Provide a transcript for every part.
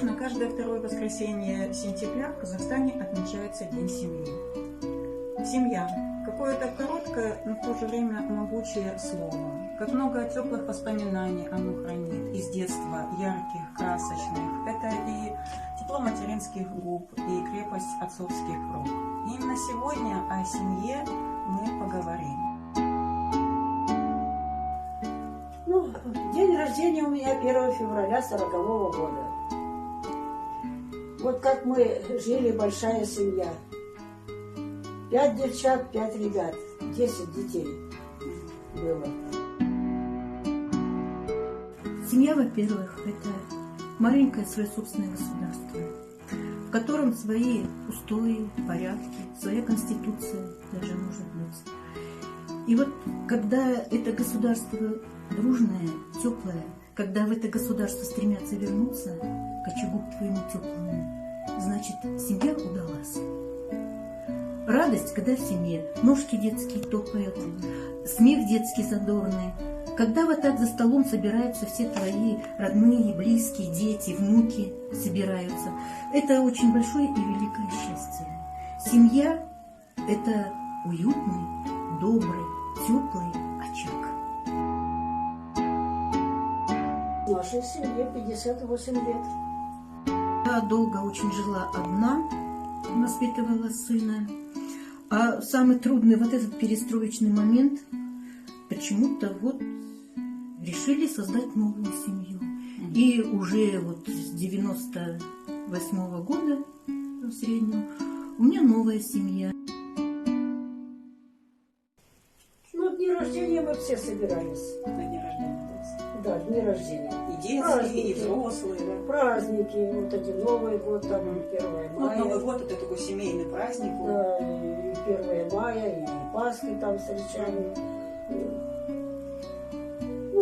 Традиционно каждое второе воскресенье сентября в Казахстане отмечается День семьи. Семья. Какое-то короткое, но в то же время могучее слово. Как много теплых воспоминаний оно хранит из детства, ярких, красочных. Это и тепло материнских губ, и крепость отцовских рук. И именно сегодня о семье мы поговорим. День рождения у меня 1 февраля 40-го года. Вот как мы жили, большая семья. 5 девчат, 5 ребят, 10 детей было. Семья, во-первых, это маленькое свое собственное государство, в котором свои устои, порядки, своя конституция даже может быть. И вот когда это государство дружное, теплое, когда в это государство стремятся вернуться к очагу твоему теплому, значит, семья удалась. Радость, когда в семье ножки детские топают, смех детский задорный, когда вот так за столом собираются все твои родные, близкие, дети, внуки собираются. Это очень большое и великое счастье. Семья – это уютный, добрый, теплый очаг. В нашей семье 58 лет. Я долго очень жила одна, воспитывала сына. А самый трудный вот этот перестроечный момент, почему-то вот решили создать новую семью. И уже вот с 98-го года в среднем у меня новая семья. Дни рождения мы все собирались. На день рождения. Да, дни рождения. И детские, и взрослые. Да? Праздники, вот один Новый год, там 1 мая. Новый год это такой семейный праздник. Да, и 1 мая, и Пасхи там встречали.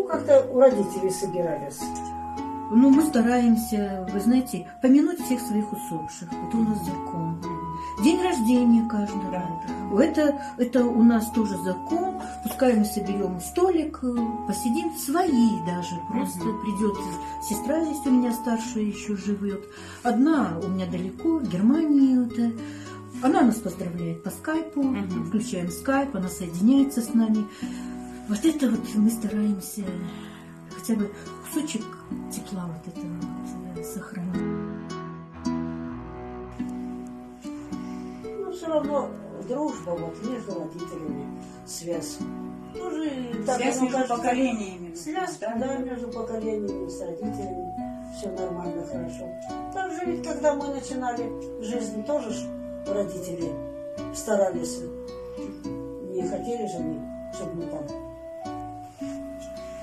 Как-то у родителей собирались. Мы стараемся, вы знаете, помянуть всех своих усопших. Это у нас закон. День рождения каждого. Да. Это у нас тоже закон. Пускай мы соберем столик, посидим, свои даже. Просто придет сестра здесь у меня старшая еще живет. Одна у меня далеко, в Германии. Она нас поздравляет по скайпу. Включаем скайп, она соединяется с нами. Вот это вот мы стараемся хотя бы кусочек тепла вот этого вот сохранить. Все равно дружба вот между родителями, связь. Связь между поколениями. Связь, да, между поколениями, с родителями. Все нормально, хорошо. Так же ведь, когда мы начинали жизнь, тоже родители старались. Не хотели же мы, чтобы мы там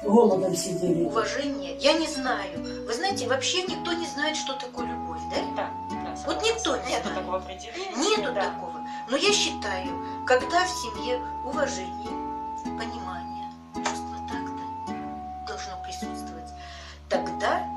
голодом сидели. Уважение, я не знаю. Вы знаете, вообще никто не знает, что такое любовь, да? Да. Вот никто не знает. Нету такого определения. Нету такого. Но я считаю, когда в семье уважение, понимание, чувство такта должно присутствовать, тогда